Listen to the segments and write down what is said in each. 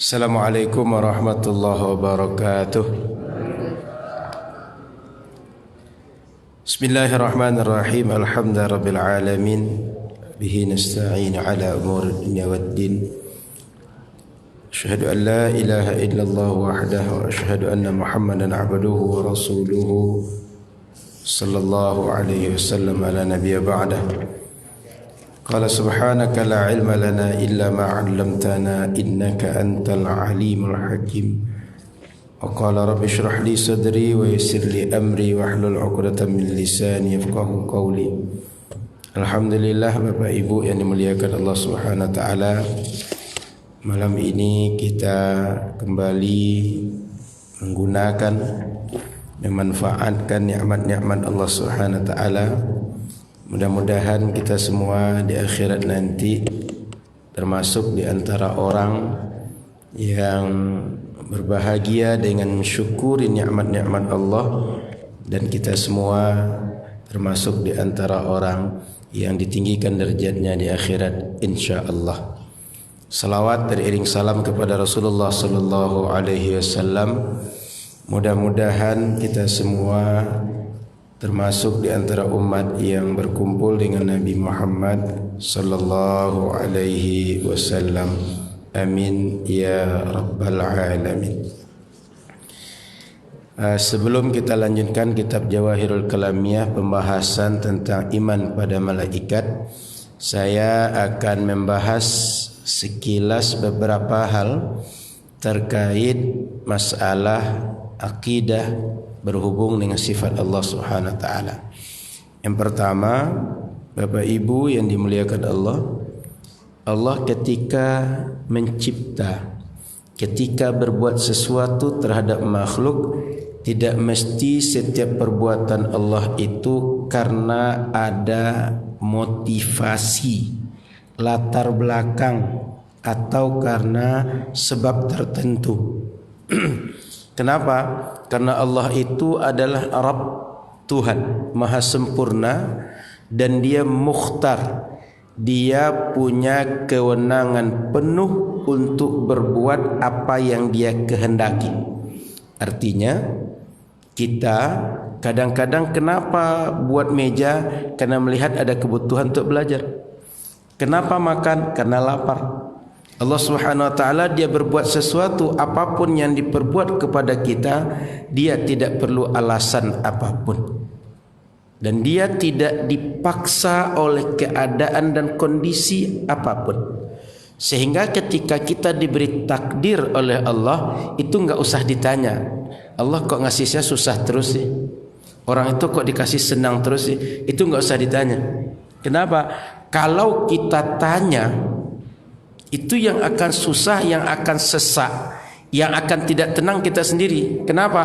Assalamualaikum warahmatullahi wabarakatuh. Bismillahirrahmanirrahim. Alhamdulillahirabbil alamin. Bihi nasta'in ala umuri dunya waddin. Asyhadu an la ilaha illallah wahdahu wa asyhadu anna Muhammadan abduhu wa rasuluhu sallallahu alaihi wasallam ala nabiyya ba'dah. Qala subhanaka la ilma lana illa ma 'allamtana innaka antal alimul hakim. Wa qala rabbi shrah li sadri wa yassir li amri wahlul 'uqdatam min lisani yafqahu qawli. Alhamdulillah, Bapak Ibu yang dimuliakan Allah Subhanahu wa taala. Malam ini kita kembali menggunakan memanfaatkan nikmat-nikmat Allah Subhanahu wa taala. Mudah-mudahan kita semua di akhirat nanti termasuk di antara orang yang berbahagia dengan mensyukuri nikmat-nikmat Allah, dan kita semua termasuk di antara orang yang ditinggikan derajatnya di akhirat insyaallah. Salawat beriring salam kepada Rasulullah sallallahu alaihi wasallam. Mudah-mudahan kita semua termasuk di antara umat yang berkumpul dengan Nabi Muhammad sallallahu alaihi wasallam. Amin ya rabbal alamin. Sebelum kita lanjutkan kitab Jawahirul Kalamiyah, pembahasan tentang iman pada malaikat, saya akan membahas sekilas beberapa hal terkait masalah akidah berhubung dengan sifat Allah Subhanahu wa taala. Yang pertama, Bapak Ibu yang dimuliakan Allah, Allah ketika mencipta, ketika berbuat sesuatu terhadap makhluk, tidak mesti setiap perbuatan Allah itu karena ada motivasi, latar belakang, atau karena sebab tertentu. Kenapa? Karena Allah itu adalah Rabb, Tuhan Maha Sempurna, dan Dia mukhtar. Dia punya kewenangan penuh untuk berbuat apa yang Dia kehendaki. Artinya kita kadang-kadang kenapa buat meja? Karena melihat ada kebutuhan untuk belajar. Kenapa makan? Karena lapar. Allah Subhanahu wa taala Dia berbuat sesuatu, apapun yang diperbuat kepada kita, Dia tidak perlu alasan apapun. Dan Dia tidak dipaksa oleh keadaan dan kondisi apapun. Sehingga ketika kita diberi takdir oleh Allah, itu enggak usah ditanya, Allah kok ngasih saya susah terus sih? Orang itu kok dikasih senang terus sih? Itu enggak usah ditanya. Kenapa? Kalau kita tanya, itu yang akan susah, yang akan sesak, yang akan tidak tenang kita sendiri. Kenapa?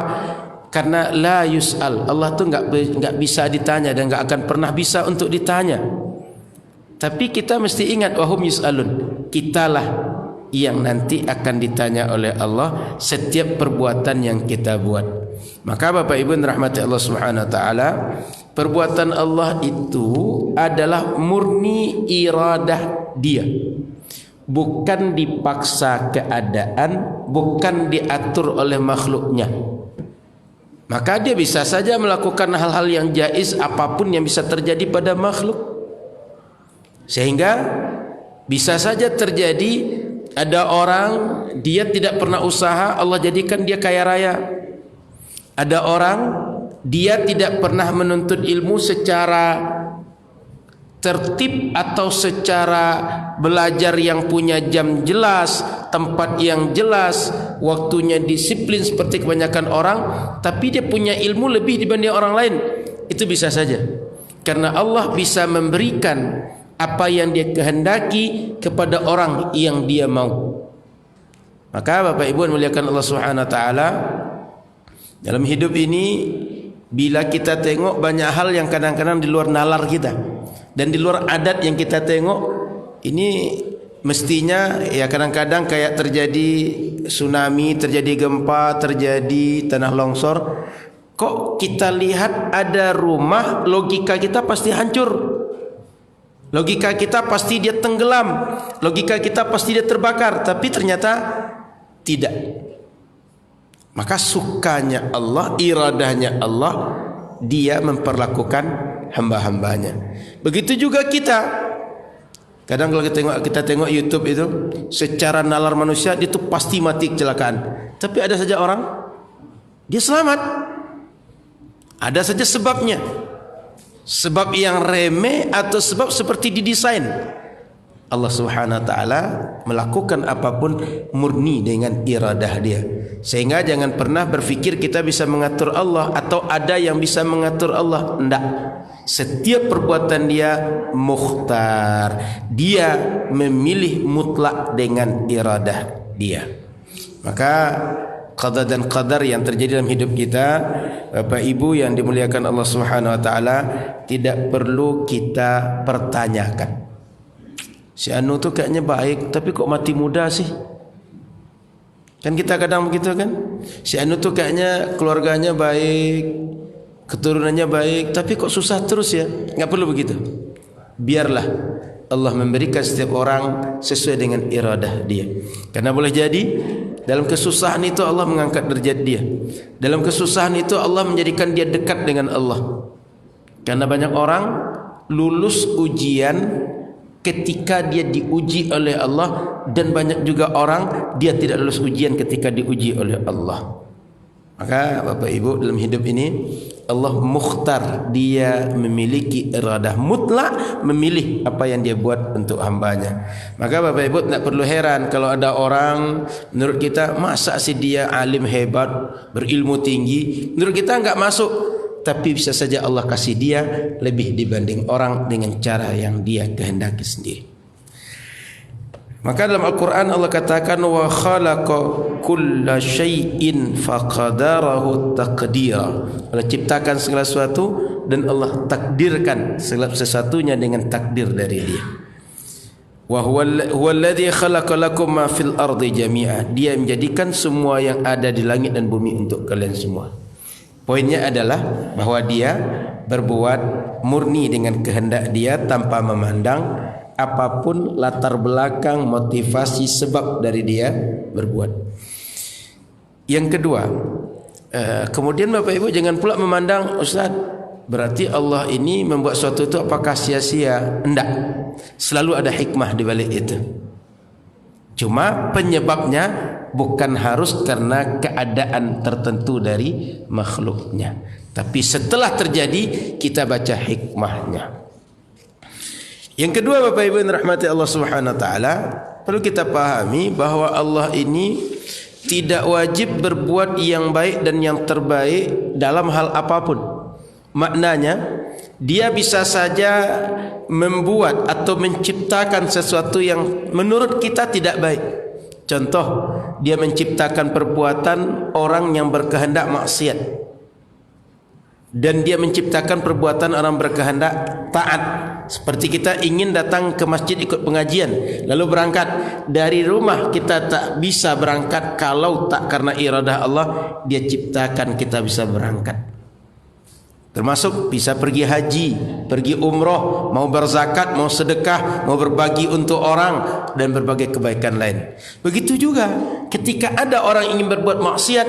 Karena la yus'al, Allah tuh enggak bisa ditanya dan enggak akan pernah bisa untuk ditanya. Tapi kita mesti ingat, wahum yus'alun, kitalah yang nanti akan ditanya oleh Allah setiap perbuatan yang kita buat. Maka Bapak Ibu rahmati Allah Subhanahu wa taala, perbuatan Allah itu adalah murni iradah Dia. Bukan dipaksa keadaan, bukan diatur oleh makhluknya. Maka Dia bisa saja melakukan hal-hal yang jaiz, apapun yang bisa terjadi pada makhluk. Sehingga bisa saja terjadi ada orang dia tidak pernah usaha, Allah jadikan dia kaya raya. Ada orang dia tidak pernah menuntut ilmu secara tertib atau secara belajar yang punya jam jelas, tempat yang jelas, waktunya disiplin seperti kebanyakan orang, tapi dia punya ilmu lebih dibanding orang lain. Itu bisa saja, karena Allah bisa memberikan apa yang Dia kehendaki kepada orang yang Dia mau. Maka Bapak Ibu muliakan Allah Subhanahu wa taala, dalam hidup ini bila kita tengok banyak hal yang kadang-kadang di luar nalar kita dan di luar adat yang kita tengok, ini mestinya ya kadang-kadang kayak terjadi tsunami, terjadi gempa, terjadi tanah longsor. Kok kita lihat ada rumah, logika kita pasti hancur. Logika kita pasti dia tenggelam, logika kita pasti dia terbakar. Tapi ternyata Tidak. Maka sukanya Allah, iradahnya Allah, dia memperlakukan hamba-hambanya. Begitu juga kita. Kadang kalau kita tengok YouTube itu, secara nalar manusia dia itu pasti mati kecelakaan. Tapi ada saja orang dia selamat. Ada saja sebabnya. Sebab yang remeh atau sebab seperti didesain. Allah Subhanahu wa taala melakukan apapun murni dengan iradah dia. Sehingga jangan pernah berfikir kita bisa mengatur Allah atau ada yang bisa mengatur Allah. Tidak. Setiap perbuatan dia mukhtar. Dia memilih mutlak dengan iradah dia. Maka qada dan qadar yang terjadi dalam hidup kita, Bapak Ibu yang dimuliakan Allah Subhanahu wa taala, tidak perlu kita pertanyakan. Si anu tu kayaknya baik, tapi kok mati muda sih? Kan kita kadang begitu kan? Si anu tu kayaknya keluarganya baik, keturunannya baik, tapi kok susah terus ya? Enggak perlu begitu. Biarlah Allah memberikan setiap orang sesuai dengan iradah dia. Karena boleh jadi dalam kesusahan itu Allah mengangkat derajat dia. Dalam kesusahan itu Allah menjadikan dia dekat dengan Allah. Karena banyak orang lulus ujian ketika dia diuji oleh Allah, dan banyak juga orang dia tidak lulus ujian ketika diuji oleh Allah. Maka Bapak Ibu, dalam hidup ini Allah mukhtar, dia memiliki iradah mutlak, memilih apa yang dia buat untuk hambanya. Maka Bapak Ibu tidak perlu heran kalau ada orang menurut kita, masa sih dia alim hebat, berilmu tinggi, menurut kita enggak masuk. Tapi bisa saja Allah kasih dia lebih dibanding orang dengan cara yang dia kehendaki sendiri. Maka dalam Al-Quran Allah katakan, wa khalaqa kulla syai'in faqadarahu taqdira. Allah ciptakan segala sesuatu dan Allah takdirkan segala sesuatunya dengan takdir dari dia. Wa huwa alladhi khalaqa lakum ma fil ardi jami'a. Dia menjadikan semua yang ada di langit dan bumi untuk kalian semua. Poinnya adalah bahwa dia berbuat murni dengan kehendak dia tanpa memandang apapun latar belakang, motivasi, sebab dari dia berbuat. Yang kedua, kemudian Bapak Ibu jangan pula memandang, Ustaz, berarti Allah ini membuat sesuatu itu apakah sia-sia? Enggak. Selalu ada hikmah di balik itu. Cuma penyebabnya bukan harus karena keadaan tertentu dari makhluknya. Tapi setelah terjadi kita baca hikmahnya. Yang kedua Bapak Ibu yang rahmati Allah Subhanahu wa taala, perlu kita pahami bahwa Allah ini tidak wajib berbuat yang baik dan yang terbaik dalam hal apapun. Maknanya dia bisa saja membuat atau menciptakan sesuatu yang menurut kita tidak baik. Contoh, dia menciptakan perbuatan orang yang berkehendak maksiat, dan dia menciptakan perbuatan orang berkehendak taat. Seperti kita ingin datang ke masjid ikut pengajian, lalu berangkat dari rumah, kita tak bisa berangkat kalau tak karena iradah Allah. Dia ciptakan kita bisa berangkat. Termasuk bisa pergi haji, pergi umroh, mau berzakat, mau sedekah, mau berbagi untuk orang, dan berbagai kebaikan lain. Begitu juga ketika ada orang ingin berbuat maksiat,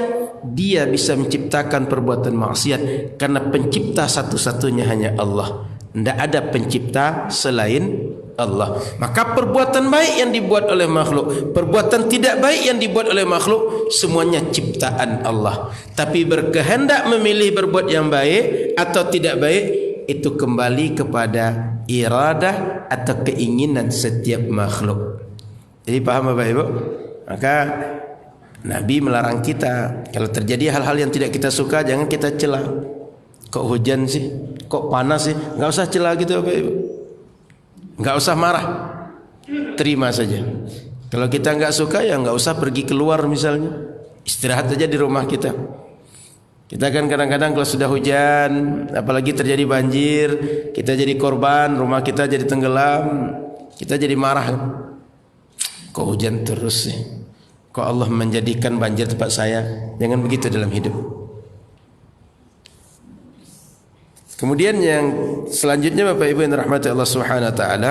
dia bisa menciptakan perbuatan maksiat karena pencipta satu-satunya hanya Allah. Tidak ada pencipta selain Allah. Maka perbuatan baik yang dibuat oleh makhluk, perbuatan tidak baik yang dibuat oleh makhluk, semuanya ciptaan Allah. Tapi berkehendak memilih berbuat yang baik atau tidak baik, itu kembali kepada iradah atau keinginan setiap makhluk. Jadi paham Bapak Ibu? Maka Nabi melarang kita, kalau terjadi hal-hal yang tidak kita suka, jangan kita cela. Kok hujan sih? Kok panas sih? Enggak usah cela gitu Bapak Ibu. Enggak usah marah. Terima saja. Kalau kita enggak suka, ya enggak usah pergi keluar misalnya. Istirahat saja di rumah kita. Kita kan kadang-kadang kalau sudah hujan, apalagi terjadi banjir, kita jadi korban, rumah kita jadi tenggelam, kita jadi marah. Kok hujan terus sih? Kok Allah menjadikan banjir tempat saya? Jangan begitu dalam hidup. Kemudian yang selanjutnya Bapak Ibu yang rahmati Allah Subhanahu wa taala,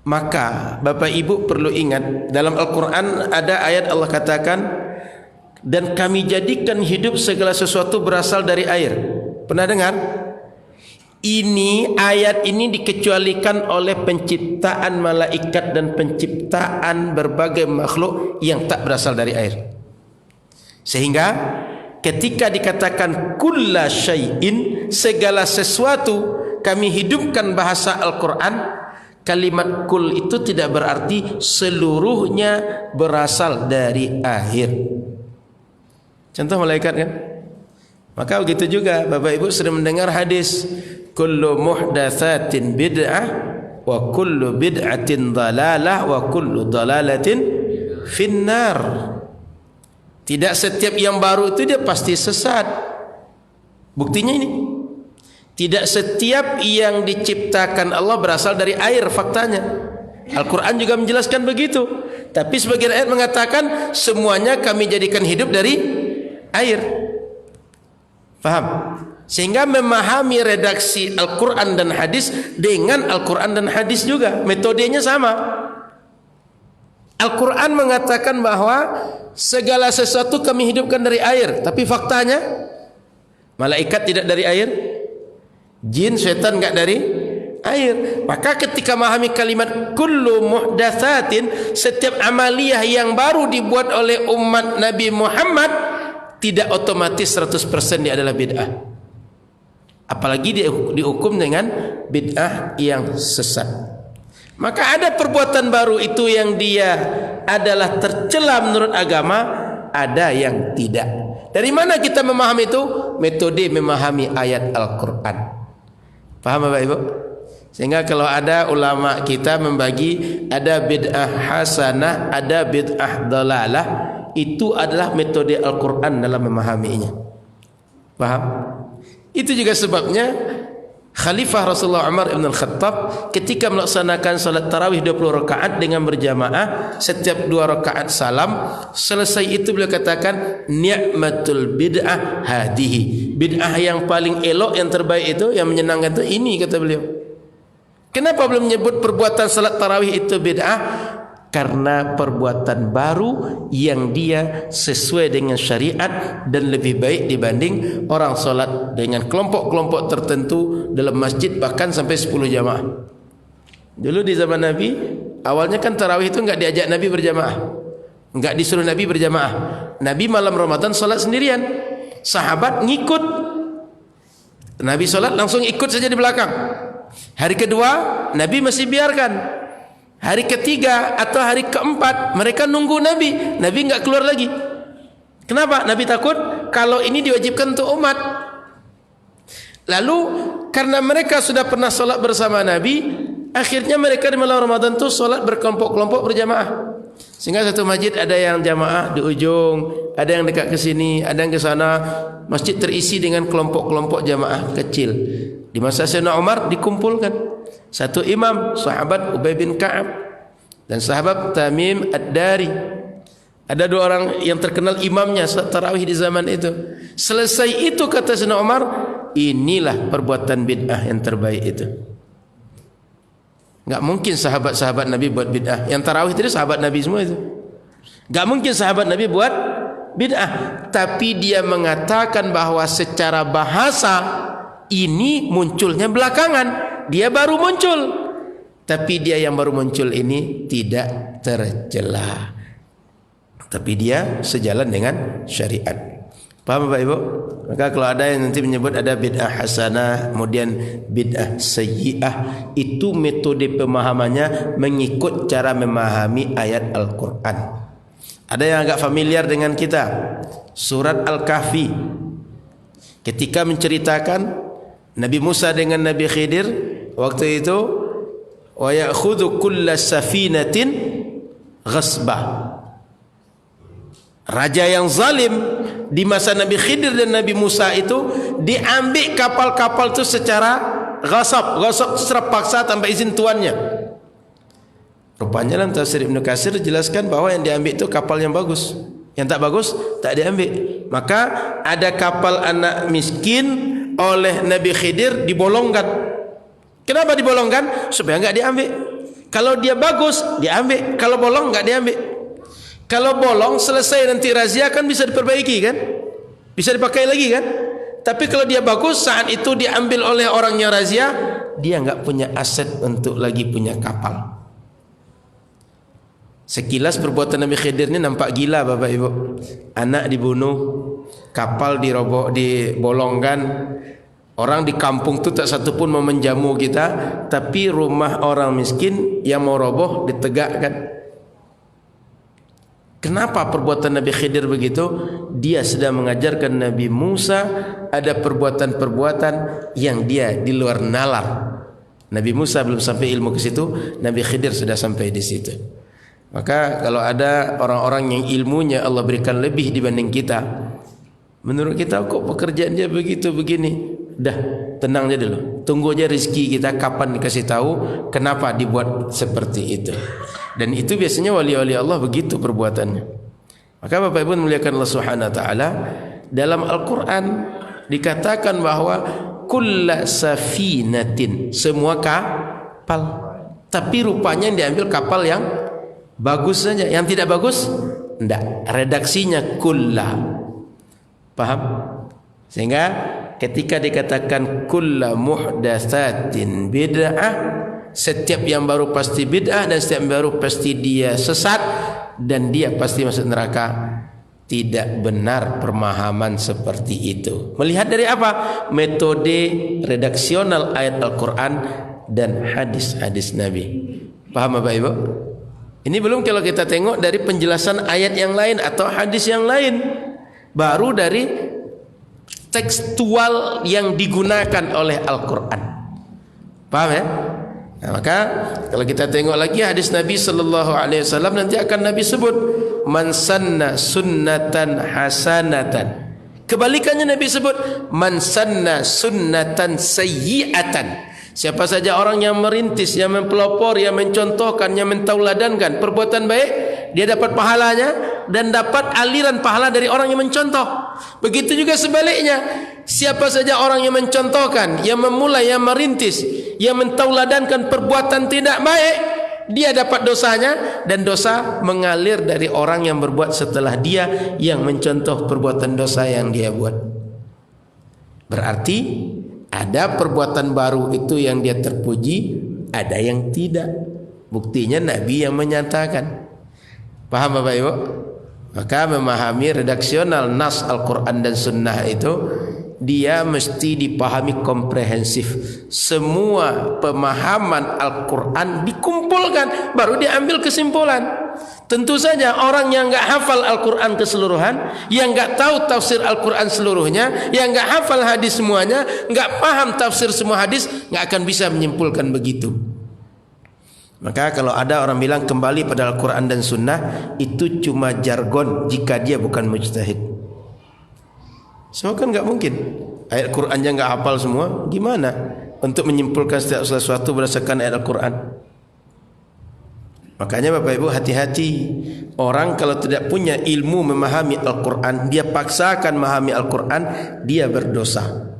Maka Bapak Ibu perlu ingat, dalam Al-Quran ada ayat Allah katakan, dan kami jadikan hidup segala sesuatu berasal dari air. Pernah dengar? Ini ayat ini dikecualikan oleh penciptaan malaikat dan penciptaan berbagai makhluk yang tak berasal dari air. Sehingga ketika dikatakan kulla syai'in, segala sesuatu, kami hidupkan bahasa Al-Quran, kalimat kul itu tidak berarti seluruhnya berasal dari air. Contoh malaikat kan? Maka begitu juga Bapak Ibu sudah mendengar hadis, kullu muhdatsatin bid'ah wa kullu bid'atin dalalah wa kullu dalalatin finnar. Tidak setiap yang baru itu dia pasti sesat. Buktinya ini, tidak setiap yang diciptakan Allah berasal dari air, faktanya. Al-Quran juga menjelaskan begitu. Tapi sebagian ayat mengatakan semuanya kami jadikan hidup dari air. Faham? Sehingga memahami redaksi Al-Quran dan hadis dengan Al-Quran dan hadis juga, metodenya sama. Al-Quran mengatakan bahwa segala sesuatu kami hidupkan dari air, tapi faktanya malaikat tidak dari air, jin, setan enggak dari air. Maka ketika memahami kalimat kullu muhdatsatin, setiap amaliyah yang baru dibuat oleh umat Nabi Muhammad tidak otomatis 100% dia adalah bid'ah. Apalagi dihukum dengan bid'ah yang sesat. Maka ada perbuatan baru itu yang dia adalah tercela menurut agama, ada yang tidak. Dari mana kita memahami itu? Metode memahami ayat Al-Quran. Paham Bapak Ibu? Sehingga kalau ada ulama kita membagi ada bid'ah hasanah, ada bid'ah dalalah, itu adalah metode Al-Quran dalam memahaminya. Paham? Itu juga sebabnya Khalifah Rasulullah Umar ibn al-Khattab ketika melaksanakan salat tarawih 20 rakaat dengan berjamaah, setiap 2 rakaat salam, selesai itu beliau katakan ni'matul bid'ah hadihi, bid'ah yang paling elok, yang terbaik itu, yang menyenangkan itu ini, kata beliau. Kenapa belum menyebut perbuatan salat tarawih itu bid'ah? Karena perbuatan baru yang dia sesuai dengan syariat dan lebih baik dibanding orang solat dengan kelompok-kelompok tertentu dalam masjid, bahkan sampai 10 jamaah. Dulu di zaman Nabi, awalnya kan tarawih itu enggak diajak Nabi berjamaah, enggak disuruh Nabi berjamaah. Nabi malam Ramadan solat sendirian, sahabat ngikut. Nabi solat langsung ikut saja di belakang. Hari kedua Nabi masih biarkan. Hari ketiga atau hari keempat mereka nunggu Nabi. Nabi enggak keluar lagi. Kenapa? Nabi takut kalau ini diwajibkan untuk umat. Lalu karena mereka sudah pernah solat bersama Nabi, akhirnya mereka di malam Ramadan itu solat berkelompok-kelompok berjamaah. Sehingga satu masjid ada yang jamaah di ujung, ada yang dekat ke sini, ada yang ke sana. Masjid terisi dengan kelompok-kelompok jamaah kecil. Di masa Sayyidina Umar dikumpulkan satu imam, sahabat Ubay bin Ka'ab dan sahabat Tamim Ad-Dari. Ada 2 orang yang terkenal imamnya salat tarawih di zaman itu. Selesai itu kata Sayyidina Umar, inilah perbuatan bid'ah yang terbaik itu. Enggak mungkin sahabat-sahabat Nabi buat bid'ah. Yang tarawih itu sahabat Nabi semua itu. Enggak mungkin sahabat Nabi buat bid'ah. Tapi dia mengatakan bahwa secara bahasa ini munculnya belakangan. Dia baru muncul, tapi dia yang baru muncul ini tidak tercela, tapi dia sejalan dengan syariat. Paham Bapak Ibu? Maka kalau ada yang nanti menyebut ada bid'ah hasanah, kemudian bid'ah sayyi'ah, itu metode pemahamannya mengikut cara memahami ayat Al-Quran. Ada yang agak familiar dengan kita, surat Al-Kahfi, ketika menceritakan Nabi Musa dengan Nabi Khidir waktu itu, wa ya'khudhu kulla safinatin ghasbah. Raja yang zalim di masa Nabi Khidir dan Nabi Musa itu diambil kapal-kapal itu secara ghasab secara paksa tanpa izin tuannya. Rupanya dalam tafsir Ibnu Katsir dijelaskan bahwa yang diambil itu kapal yang bagus, yang tak bagus tak diambil. Maka ada kapal anak miskin oleh Nabi Khidir dibolongkan. Kenapa dibolongkan? Supaya enggak diambil. Kalau dia bagus, diambil. Kalau bolong, enggak diambil. Kalau bolong, selesai nanti razia kan bisa diperbaiki kan? Bisa dipakai lagi kan? Tapi kalau dia bagus, saat itu diambil oleh orang yang razia, dia enggak punya aset untuk lagi punya kapal. Sekilas perbuatan Nabi Khidir ini nampak gila Bapak Ibu. Anak dibunuh, kapal dibolongkan, orang di kampung tu tak satu pun mau menjamu kita, tapi rumah orang miskin yang mau roboh ditegakkan. Kenapa perbuatan Nabi Khidir begitu? Dia sedang mengajarkan Nabi Musa ada perbuatan-perbuatan yang dia di luar nalar. Nabi Musa belum sampai ilmu ke situ, Nabi Khidir sudah sampai di situ. Maka kalau ada orang-orang yang ilmunya Allah berikan lebih dibanding kita, menurut kita kok pekerjaan dia begitu begini, dah tenang aja dulu, tunggu aja rezeki kita kapan dikasih tahu, kenapa dibuat seperti itu. Dan itu biasanya wali-wali Allah begitu perbuatannya. Maka Bapak Ibu muliakan Allah Subhanahu wa taala, dalam Al-Qur'an dikatakan bahwa kulla safinatin, semua kapal, tapi rupanya yang diambil kapal yang bagus saja, yang tidak bagus enggak, redaksinya kulla. Paham? Sehingga ketika dikatakan kulla muhdatsatin bid'ah, setiap yang baru pasti bid'ah dan setiap yang baru pasti dia sesat dan dia pasti masuk neraka. Tidak benar pemahaman seperti itu. Melihat dari apa? Metode redaksional ayat Al-Quran dan hadis-hadis Nabi. Paham Bapak Ibu? Ini belum kalau kita tengok dari penjelasan ayat yang lain atau hadis yang lain, baru dari tekstual yang digunakan oleh Al-Quran. Paham ya? Nah, maka kalau kita tengok lagi hadis Nabi sallallahu alaihi wasallam, nanti akan Nabi sebut man sanna sunnatan hasanatan. Kebalikannya Nabi sebut man sanna sunnatan sayyi'atan. Siapa saja orang yang merintis, yang mempelopor, yang mencontohkan, yang mentauladankan perbuatan baik, dia dapat pahalanya dan dapat aliran pahala dari orang yang mencontoh. Begitu juga sebaliknya, siapa saja orang yang mencontohkan, yang memulai, yang merintis, yang mentauladankan perbuatan tidak baik, dia dapat dosanya dan dosa mengalir dari orang yang berbuat setelah dia yang mencontoh perbuatan dosa yang dia buat. Berarti ada perbuatan baru itu yang dia terpuji, ada yang tidak. Buktinya Nabi yang menyatakan. Paham Bapak Ibu? Maka memahami redaksional nas Al-Quran dan Sunnah itu, dia mesti dipahami komprehensif. Semua pemahaman Al-Quran dikumpulkan, baru diambil kesimpulan. Tentu saja orang yang enggak hafal Al-Quran keseluruhan, yang enggak tahu tafsir Al-Quran seluruhnya, yang enggak hafal hadis semuanya, enggak paham tafsir semua hadis, enggak akan bisa menyimpulkan begitu. Maka kalau ada orang bilang kembali pada Al-Quran dan Sunnah, itu cuma jargon jika dia bukan mujtahid. Semua kan enggak mungkin. Ayat Qurannya enggak hafal semua, gimana untuk menyimpulkan setiap sesuatu berdasarkan ayat Al-Quran? Makanya Bapak Ibu hati-hati, orang kalau tidak punya ilmu memahami Al-Quran, dia paksakan memahami Al-Quran, dia berdosa.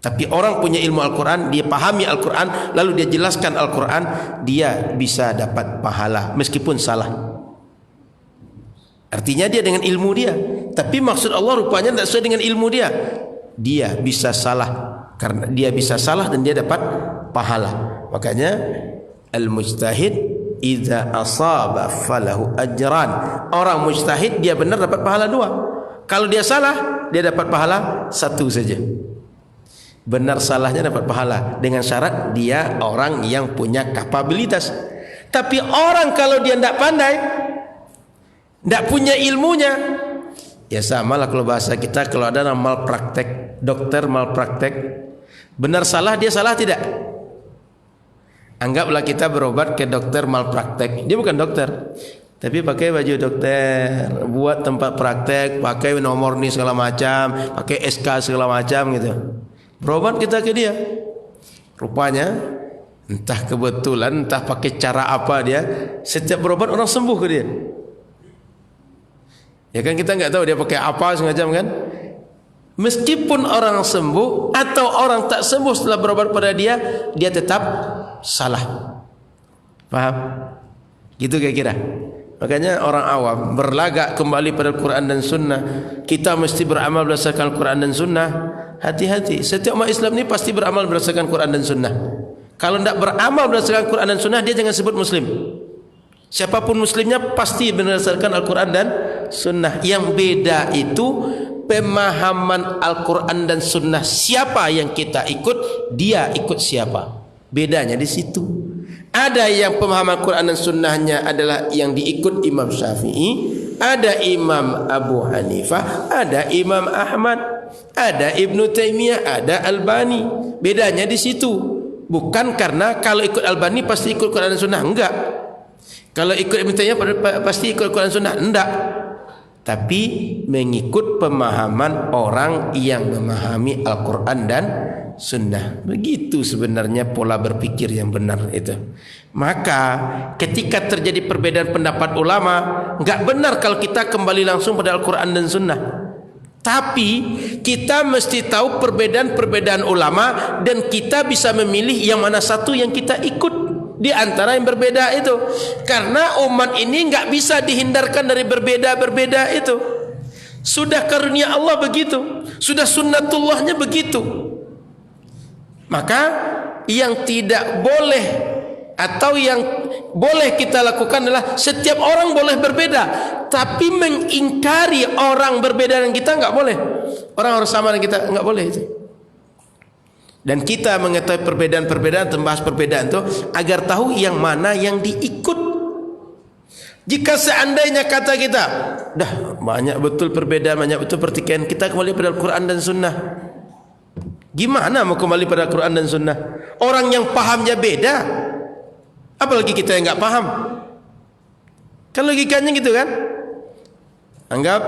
Tapi orang punya ilmu Al-Quran, dia pahami Al-Quran, lalu dia jelaskan Al-Quran, dia bisa dapat pahala meskipun salah. Artinya dia dengan ilmu dia, tapi maksud Allah rupanya tidak sesuai dengan ilmu dia. Dia bisa salah, karena dia bisa salah dan dia dapat pahala. Makanya al-mujtahid idza asaba falahu ajran. Orang mujtahid dia benar dapat pahala 2. Kalau dia salah, dia dapat pahala 1 saja. Benar salahnya dapat pahala dengan syarat dia orang yang punya kapabilitas. Tapi orang kalau dia tidak pandai, tidak punya ilmunya, ya samalah kalau bahasa kita, kalau ada malpraktek, dokter malpraktek, benar salah dia salah tidak? Anggaplah kita berobat ke dokter malpraktek, dia bukan dokter, tapi pakai baju dokter, buat tempat praktek, pakai nomor ni segala macam, pakai SK segala macam gitu. Berobat kita ke dia, rupanya entah kebetulan, entah pakai cara apa dia, setiap berobat orang sembuh ke dia. Ya kan kita enggak tahu dia pakai apa semacam kan. Meskipun orang sembuh atau orang tak sembuh setelah berobat pada dia, dia tetap salah. Paham? Gitu kira-kira. Makanya orang awam berlagak kembali pada Al-Quran dan Sunnah. Kita mesti beramal berdasarkan Al-Quran dan Sunnah. Hati-hati. Setiap umat Islam ini pasti beramal berdasarkan Quran dan Sunnah. Kalau tidak beramal berdasarkan Quran dan Sunnah, dia jangan sebut Muslim. Siapapun Muslimnya pasti berdasarkan Al-Quran dan Sunnah. Yang beda itu pemahaman Al-Quran dan Sunnah. Siapa yang kita ikut, dia ikut siapa. Bedanya di situ. Ada yang pemahaman Quran dan Sunnahnya adalah yang diikut Imam Syafi'i, ada Imam Abu Hanifah, ada Imam Ahmad, ada Ibnu Taimiyah, ada Albani. Bedanya di situ. Bukan karena kalau ikut Albani pasti ikut Quran dan Sunnah, enggak. Kalau ikut Ibnu Taimiyah pasti ikut Quran dan Sunnah, enggak. Tapi mengikut pemahaman orang yang memahami Al-Quran dan Sunnah. Begitu sebenarnya pola berpikir yang benar itu. Maka ketika terjadi perbedaan pendapat ulama, enggak benar kalau kita kembali langsung pada Al-Quran dan Sunnah. Tapi kita mesti tahu perbedaan-perbedaan ulama dan kita bisa memilih yang mana satu yang kita ikut di antara yang berbeda itu. Karena umat ini enggak bisa dihindarkan dari berbeda-berbeda itu. Sudah karunia Allah begitu, sudah sunnatullahnya begitu. Maka yang tidak boleh atau yang boleh kita lakukan adalah setiap orang boleh berbeda, tapi mengingkari orang berbeda dengan kita enggak boleh. Orang harus sama dengan kita enggak boleh itu. Dan kita mengetahui perbedaan-perbedaan, membahas perbedaan itu agar tahu yang mana yang diikut. Jika seandainya kata kita, dah banyak betul perbedaan, banyak betul pertikaian, kita kembali pada Al-Quran dan Sunnah. Gimana mau kembali pada Quran dan Sunnah? Orang yang pahamnya beda, apalagi kita yang enggak paham. Kan logikanya gitu kan? Anggap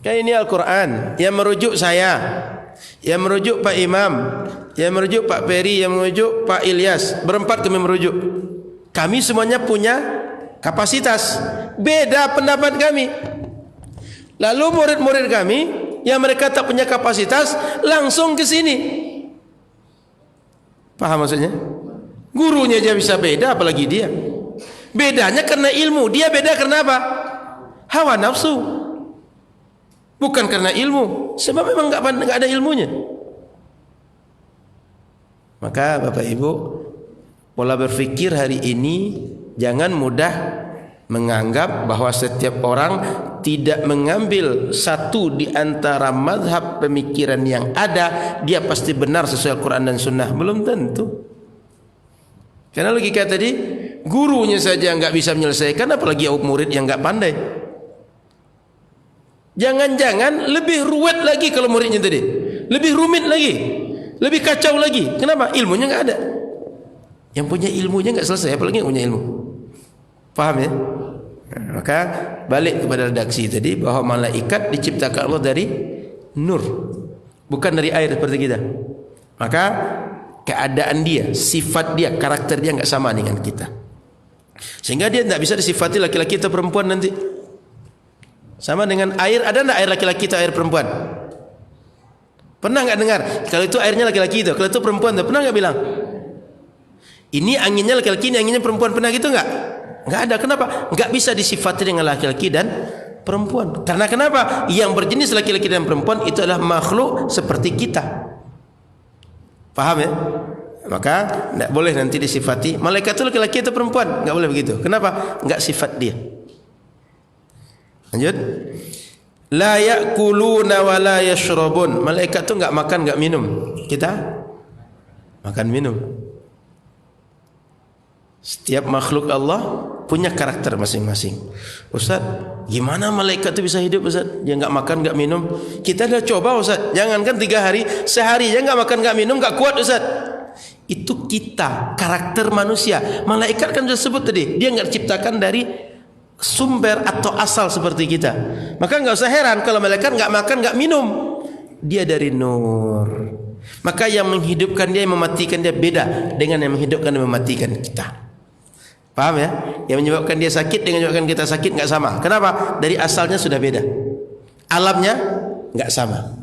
kan ini Al-Quran yang merujuk saya, yang merujuk Pak Imam, yang merujuk Pak Peri, yang merujuk Pak Ilyas. Berempat kami merujuk. Kami semuanya punya kapasitas. Beda pendapat kami. Lalu murid-murid kami yang mereka tak punya kapasitas langsung ke sini. Paham maksudnya? Gurunya aja bisa beda, apalagi dia. Bedanya karena ilmu. Dia beda karena apa? Hawa nafsu. Bukan karena ilmu. Sebab memang enggak ada ilmunya. Maka Bapak Ibu, pola berfikir hari ini jangan mudah menganggap bahwa setiap orang tidak mengambil satu di antara mazhab pemikiran yang ada, dia pasti benar sesuai Al-Quran dan Sunnah. Belum tentu. Karena logika tadi, gurunya saja enggak bisa menyelesaikan, apalagi murid yang enggak pandai. Jangan-jangan lebih ruwet lagi kalau muridnya tadi, lebih rumit lagi, lebih kacau lagi. Kenapa? Ilmunya enggak ada. Yang punya ilmunya enggak selesai, apalagi yang punya ilmu. Paham ya? Maka balik kepada redaksi tadi, bahwa malaikat diciptakan Allah dari nur, bukan dari air seperti kita. Maka keadaan dia, sifat dia, karakter dia enggak sama dengan kita, sehingga dia tidak bisa disifati laki-laki atau perempuan nanti. Sama dengan air, ada enggak air laki-laki atau air perempuan? Pernah enggak dengar? Kalau itu airnya laki-laki itu, kalau itu perempuan itu, pernah enggak bilang? Ini anginnya laki-laki, ini anginnya perempuan, pernah gitu enggak? Enggak ada. Kenapa? Enggak bisa disifati dengan laki-laki dan perempuan. Karena kenapa? Yang berjenis laki-laki dan perempuan itu adalah makhluk seperti kita. Paham ya? Maka enggak boleh nanti disifati malaikat itu laki-laki atau perempuan. Enggak boleh begitu. Kenapa? Enggak sifat dia. Lanjut. La ya'kuluna wa la yashrabun. Malaikat itu enggak makan, enggak minum. Kita makan minum. Setiap makhluk Allah punya karakter masing-masing. Ustaz, gimana malaikat itu bisa hidup Ustaz? Dia enggak makan, enggak minum. Kita dah coba Ustaz. Jangankan 3 hari, sehari aja enggak makan, enggak minum, enggak kuat Ustaz. Itu kita, karakter manusia. Malaikat kan sudah sebut tadi, dia enggak diciptakan dari sumber atau asal seperti kita. Maka enggak usah heran kalau malaikat enggak makan, enggak minum. Dia dari nur. Maka yang menghidupkan dia, yang mematikan dia beda dengan yang menghidupkan dan mematikan kita. Paham ya? Yang menyebabkan dia sakit dengan menyebabkan kita sakit enggak sama. Kenapa? Dari asalnya sudah beda. Alamnya enggak sama.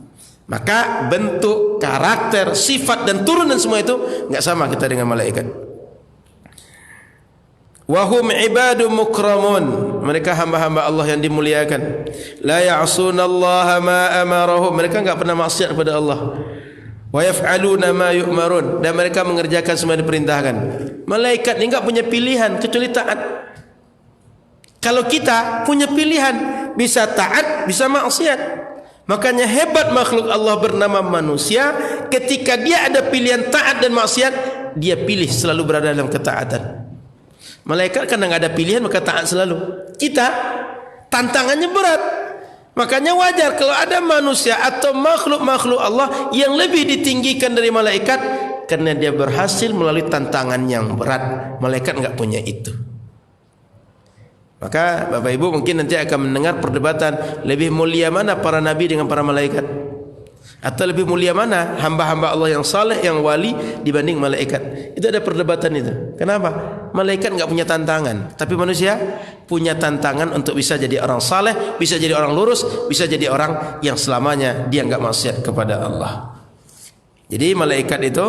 Maka bentuk, karakter, sifat dan turun dan semua itu enggak sama kita dengan malaikat. Wahum ibadu mukramun, mereka hamba-hamba Allah yang dimuliakan. La ya'sunallaha ma amarahum, mereka enggak pernah maksiat kepada Allah. Wa yaf'aluna ma yu'marun, dan mereka mengerjakan semua yang diperintahkan. Malaikat ini enggak punya pilihan kecuali taat. Kalau kita punya pilihan, bisa taat, bisa maksiat. Makanya hebat makhluk Allah bernama manusia, ketika dia ada pilihan taat dan maksiat, dia pilih selalu berada dalam ketaatan. Malaikat karena enggak ada pilihan maka taat selalu. Kita tantangannya berat. Makanya wajar kalau ada manusia atau makhluk-makhluk Allah yang lebih ditinggikan dari malaikat, karena dia berhasil melalui tantangan yang berat. Malaikat enggak punya itu. Maka Bapak Ibu mungkin nanti akan mendengar perdebatan, lebih mulia mana para nabi dengan para malaikat? Atau lebih mulia mana hamba-hamba Allah yang saleh, yang wali dibanding malaikat? Itu ada perdebatan itu. Kenapa? Malaikat enggak punya tantangan, tapi manusia punya tantangan untuk bisa jadi orang saleh, bisa jadi orang lurus, bisa jadi orang yang selamanya dia enggak maksiat kepada Allah. Jadi malaikat itu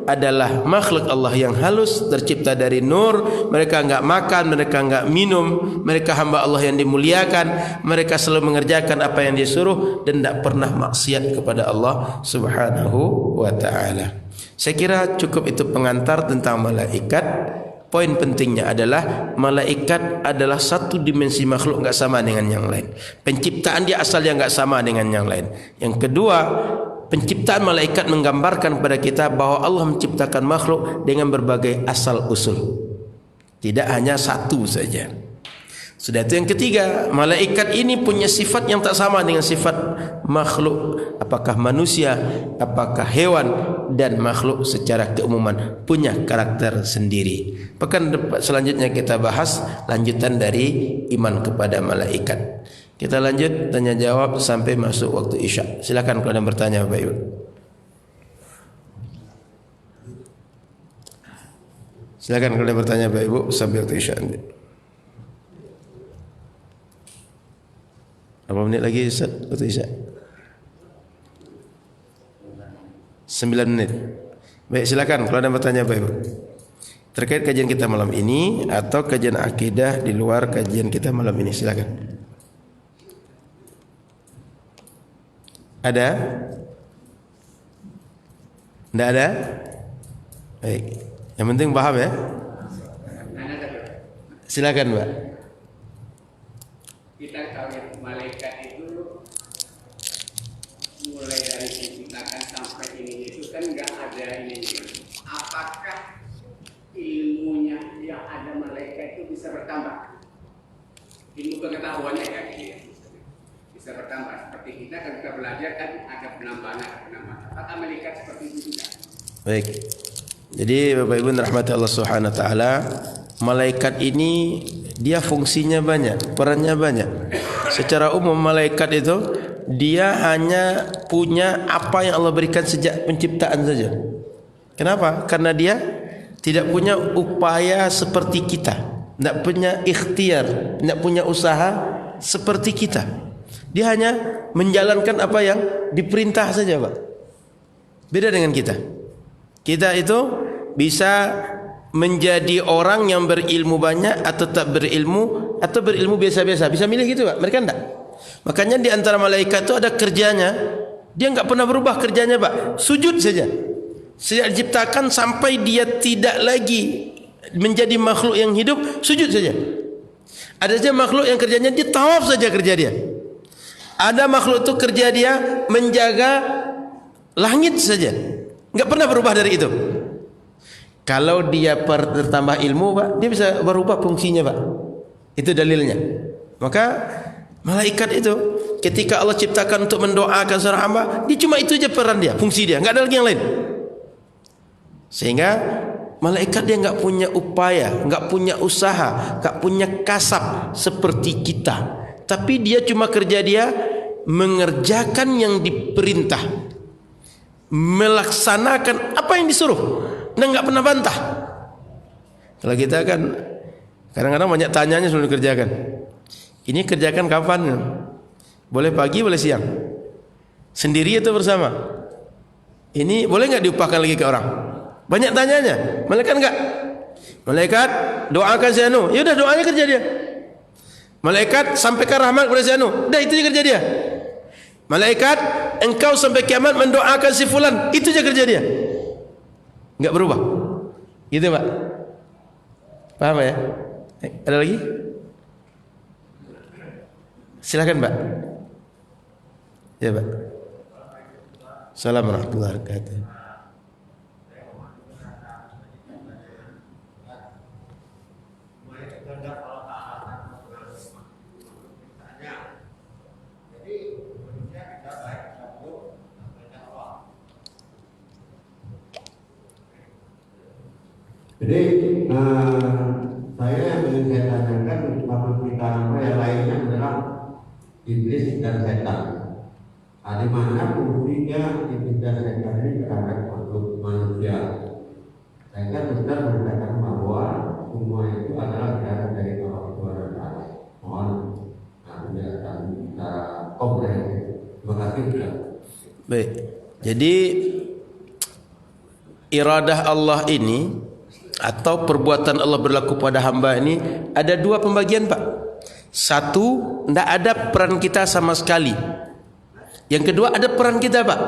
adalah makhluk Allah yang halus, tercipta dari nur. Mereka enggak makan, mereka enggak minum, mereka hamba Allah yang dimuliakan. Mereka selalu mengerjakan apa yang disuruh dan tidak pernah maksiat kepada Allah Subhanahu wa ta'ala. Saya kira cukup itu pengantar tentang malaikat. Poin pentingnya adalah malaikat adalah satu dimensi makhluk, enggak sama dengan yang lain. Penciptaan dia asalnya enggak sama dengan yang lain. Yang kedua, penciptaan malaikat menggambarkan kepada kita bahwa Allah menciptakan makhluk dengan berbagai asal usul, tidak hanya satu saja. Sudah itu yang ketiga, malaikat ini punya sifat yang tak sama dengan sifat makhluk, apakah manusia, apakah hewan, dan makhluk secara keumuman punya karakter sendiri. Pekan selanjutnya kita bahas lanjutan dari iman kepada malaikat. Kita lanjut tanya jawab sampai masuk waktu Isya. Silakan kalau ada yang bertanya Bapak Ibu. Silakan kalau ada yang bertanya Bapak Ibu sampai waktu Isya. Berapa menit lagi Ustaz waktu Isya? 9 menit. Baik, silakan kalau ada yang bertanya Bapak Ibu terkait kajian kita malam ini atau kajian akidah di luar kajian kita malam ini, silakan. Ada? Tidak ada? Baik. Yang penting paham ya. Silakan Mbak. Kita tahu malaikat itu mulai dari diciptakan sampai ini itu kan nggak ada ini. Apakah ilmunya yang ada malaikat itu bisa bertambah? Ilmu pengetahuannya kan bisa bertambah. Seperti kita kan kita belajar kan ada penambahan. Apakah malaikat seperti itu juga? Baik. Jadi Bapak Ibu rahmati Allah Subhanahu wa taala, malaikat ini dia fungsinya banyak, perannya banyak. Secara umum malaikat itu dia hanya punya apa yang Allah berikan sejak penciptaan saja. Kenapa? Karena dia tidak punya upaya seperti kita, tidak punya ikhtiar, tidak punya usaha seperti kita. Dia hanya menjalankan apa yang diperintah saja, Pak. Beda dengan kita. Kita itu bisa menjadi orang yang berilmu banyak atau tak berilmu, atau berilmu biasa-biasa. Bisa milih gitu, Pak. Mereka enggak. Makanya di antara malaikat itu ada kerjanya. Dia enggak pernah berubah kerjanya, Pak. Sujud saja. Sejak diciptakan sampai dia tidak lagi menjadi makhluk yang hidup, sujud saja. Ada saja makhluk yang kerjanya dia tawaf saja kerja dia. Ada makhluk itu kerja dia menjaga langit saja. Enggak pernah berubah dari itu. Kalau dia bertambah ilmu, Pak, dia bisa berubah fungsinya, Pak. Itu dalilnya. Maka malaikat itu ketika Allah ciptakan untuk mendoakan seorang hamba, dia cuma itu aja peran dia, fungsi dia, enggak ada lagi yang lain. Sehingga malaikat dia enggak punya upaya, enggak punya usaha, enggak punya kasab seperti kita. Tapi dia cuma kerja dia mengerjakan yang diperintah, melaksanakan apa yang disuruh, dan enggak pernah bantah. Kalau kita kan kadang-kadang banyak tanyanya sebelum dikerjakan. Ini kerjakan kapan? Boleh pagi, boleh siang. Sendiri atau bersama? Ini boleh enggak diupahkan lagi ke orang? Banyak tanyanya. Malaikat enggak. Malaikat doakan si anu. Ya udah doanya kerja dia. Malaikat sampaikan rahmat kepada si anu. Dah itu je kerja dia. Malaikat engkau sampai kiamat mendoakan si fulan. Itu je kerja dia. Enggak berubah. Gitu Pak. Paham ya? Ada lagi? Silakan Pak. Ya Pak. Assalamualaikum warahmatullahi wabarakatuh. Jadi saya yang ingin saya tanyakan waktu kita yang lainnya adalah iblis dan setan. Di mana fungsinya iblis dan setan ini terhadap makhluk manusia? Saya kan sudah mengatakan bahwa semua itu adalah berasal dari Allah Subhanahu wa Ta'ala. Mohon penjelasan secara komprehensif. Terima kasih. Baik. Jadi iradah Allah ini atau perbuatan Allah berlaku pada hamba ini ada dua pembagian Pak. Satu, tidak ada peran kita sama sekali. Yang kedua, ada peran kita Pak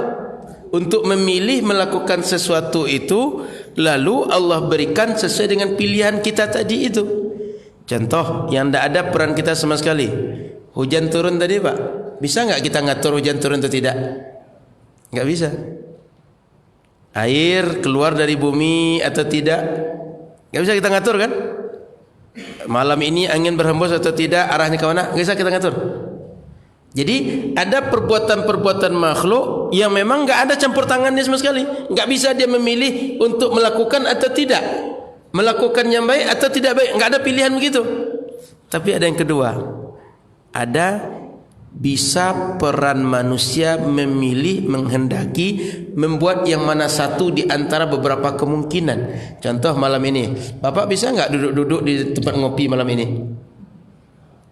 untuk memilih melakukan sesuatu itu, lalu Allah berikan sesuai dengan pilihan kita tadi itu. Contoh yang tidak ada peran kita sama sekali, hujan turun tadi Pak, bisa nggak kita ngatur hujan turun atau tidak? Nggak bisa. Air keluar dari bumi atau tidak, nggak bisa kita ngatur kan? Malam ini angin berhembus atau tidak, arahnya ke mana, nggak bisa kita ngatur. Jadi ada perbuatan-perbuatan makhluk yang memang nggak ada campur tangannya sama sekali, nggak bisa dia memilih untuk melakukan atau tidak, melakukan yang baik atau tidak baik, nggak ada pilihan begitu. Tapi ada yang kedua, ada bisa peran manusia memilih, menghendaki, membuat yang mana satu di antara beberapa kemungkinan. Contoh malam ini, Bapak bisa nggak duduk-duduk di tempat ngopi malam ini?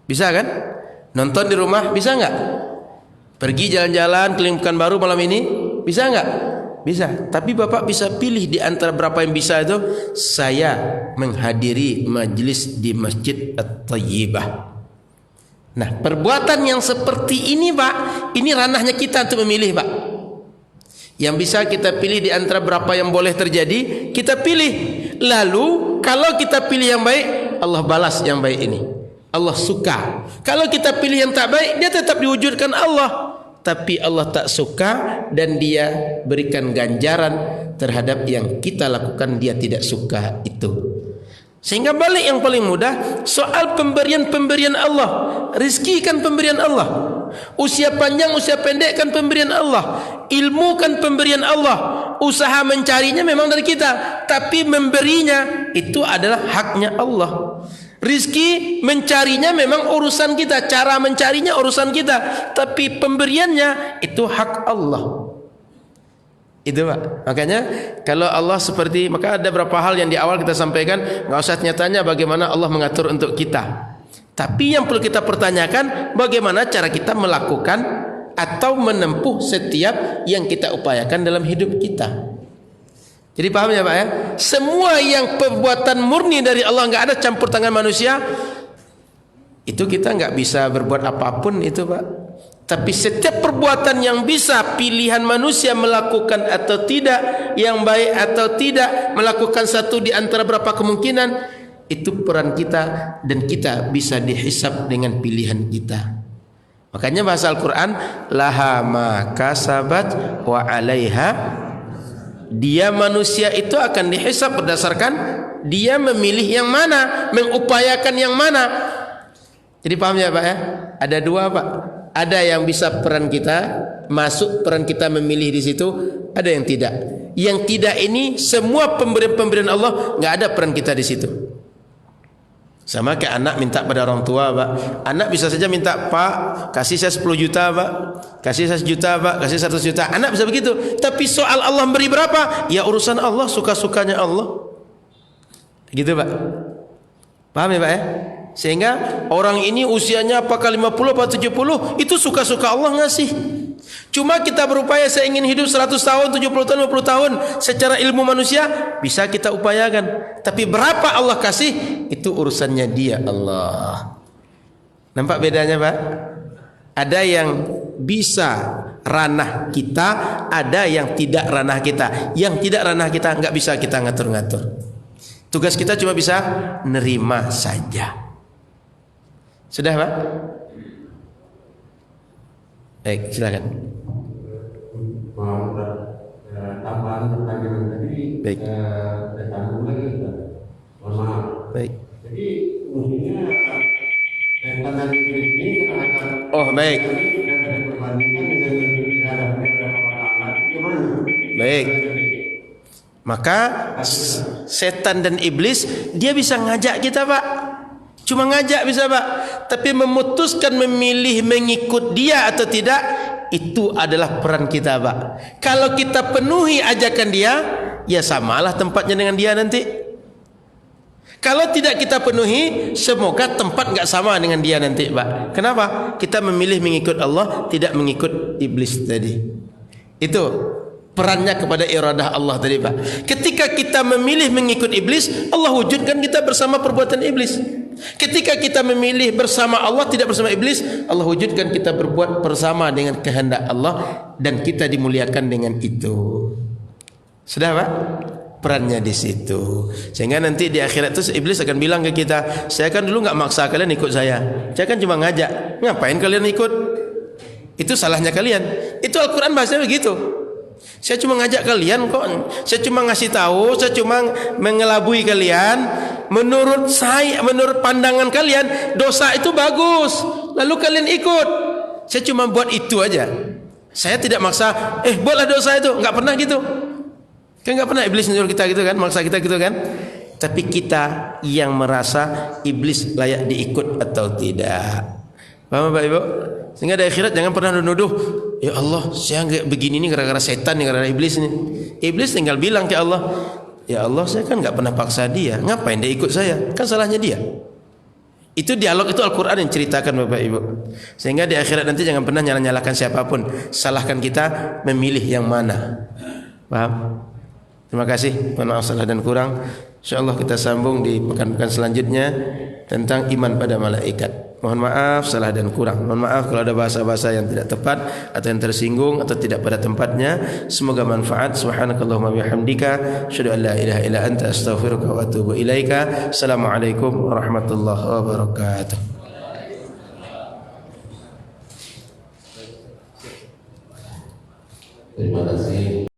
Bisa kan? Nonton di rumah bisa nggak? Pergi jalan-jalan keliling Pekanbaru malam ini bisa nggak? Bisa. Tapi Bapak bisa pilih di antara berapa yang bisa itu. Saya menghadiri majlis di Masjid At-Tayyibah. Nah, perbuatan yang seperti ini Pak, ini ranahnya kita untuk memilih Pak. Yang bisa kita pilih di antara berapa yang boleh terjadi, kita pilih. Lalu kalau kita pilih yang baik, Allah balas yang baik ini, Allah suka. Kalau kita pilih yang tak baik, dia tetap diwujudkan Allah, tapi Allah tak suka dan dia berikan ganjaran terhadap yang kita lakukan dia tidak suka itu. Sehingga balik yang paling mudah, soal pemberian Allah. Rizki kan pemberian Allah, usia panjang usia pendek kan pemberian Allah, ilmu kan pemberian Allah. Usaha mencarinya memang dari kita, tapi memberinya itu adalah haknya Allah. Rizki mencarinya memang urusan kita, cara mencarinya urusan kita, tapi pemberiannya itu hak Allah. Itu Pak. Makanya kalau Allah seperti, maka ada beberapa hal yang di awal kita sampaikan, nggak usah tanya bagaimana Allah mengatur untuk kita. Tapi yang perlu kita pertanyakan, bagaimana cara kita melakukan atau menempuh setiap yang kita upayakan dalam hidup kita. Jadi paham ya Pak ya? Semua yang perbuatan murni dari Allah, nggak ada campur tangan manusia, itu kita nggak bisa berbuat apapun itu Pak. Tapi setiap perbuatan yang bisa pilihan manusia melakukan atau tidak, yang baik atau tidak, melakukan satu di antara berapa kemungkinan, itu peran kita dan kita bisa dihisab dengan pilihan kita. Makanya bahasa Al-Quran, laha ma kasabat wa alaiha, dia manusia itu akan dihisab berdasarkan dia memilih yang mana, mengupayakan yang mana. Jadi paham ya Pak ya? Ada dua Pak. Ada yang bisa peran kita masuk, peran kita memilih di situ. Ada yang tidak. Yang tidak ini semua pemberian Allah, nggak ada peran kita di situ. Sama kayak anak minta pada orang tua Pak. Anak bisa saja minta, Pak kasih saya 10 juta Pak, kasih saya 1 juta Pak, kasih 100 juta. Anak bisa begitu. Tapi soal Allah beri berapa, ya urusan Allah, suka-sukanya Allah. Gitu Pak. Paham ya Pak ya? Sehingga orang ini usianya apakah 50 atau 70, itu suka-suka Allah ngasih. Cuma kita berupaya, saya ingin hidup 100 tahun, 70 tahun, 50 tahun secara ilmu manusia, bisa kita upayakan. Tapi berapa Allah kasih, itu urusannya dia Allah. Nampak bedanya Pak? Ada yang bisa ranah kita, ada yang tidak ranah kita. Yang tidak ranah kita nggak bisa kita ngatur-ngatur. Tugas kita cuma bisa nerima saja. Sudah Pak? Baik, silakan. Mau tambahan pertanyaan tadi. Baik. Saya sambung lagi. Mohon maaf. Baik. Jadi mestinya setan dan iblis ini terhadap Oh, baik. berbandingkan dengan terhadap Allah. Gimana? Baik. Maka setan dan iblis dia bisa ngajak kita Pak. Cuma ngajak bisa Pak. Tapi memutuskan memilih mengikut dia atau tidak, itu adalah peran kita Pak. Kalau kita penuhi ajakan dia, ya samalah tempatnya dengan dia nanti. Kalau tidak kita penuhi, semoga tempat nggak sama dengan dia nanti Pak. Kenapa? Kita memilih mengikut Allah, tidak mengikut iblis tadi. Itu perannya kepada iradah Allah tadi Pak. Ketika kita memilih mengikut iblis, Allah wujudkan kita bersama perbuatan iblis. Ketika kita memilih bersama Allah, tidak bersama iblis, Allah wujudkan kita berbuat bersama dengan kehendak Allah, dan kita dimuliakan dengan itu. Sudah Pak? Perannya di situ. Sehingga nanti di akhirat itu iblis akan bilang ke kita, saya kan dulu nggak maksa kalian ikut saya kan cuma ngajak. Ngapain kalian ikut? Itu salahnya kalian. Itu Al-Quran bahasanya begitu. Saya cuma ngajak kalian kok. Saya cuma ngasih tahu, saya cuma mengelabui kalian. Menurut saya, menurut pandangan kalian, dosa itu bagus. Lalu kalian ikut. Saya cuma buat itu aja. Saya tidak maksa, buatlah dosa itu. Enggak pernah gitu. Kan enggak pernah iblis nyuruh kita gitu kan, maksa kita gitu kan. Tapi kita yang merasa iblis layak diikut atau tidak. Paham Bapak Ibu? Sehingga di akhirat jangan pernah nuduh, ya Allah, saya nggak begini nih gara-gara setan nih, gara-gara iblis nih. Iblis tinggal bilang ke Allah, ya Allah, saya kan nggak pernah paksa dia, ngapain dia ikut saya? Kan salahnya dia. Itu dialog, itu Al-Quran yang ceritakan Bapak Ibu. Sehingga di akhirat nanti jangan pernah nyalahkan siapapun, salahkan kita memilih yang mana. Paham? Terima kasih. Mohon maaf salah dan kurang. InsyaAllah kita sambung di pekan-pekan selanjutnya tentang iman pada malaikat. Mohon maaf salah dan kurang. Mohon maaf kalau ada bahasa-bahasa yang tidak tepat atau yang tersinggung atau tidak pada tempatnya. Semoga manfaat. Subhanakallahumma bihamdika asyhadu an la ilaha illa anta astaghfiruka wa atubu ilaika. Assalamualaikum warahmatullahi wabarakatuh. Terima kasih.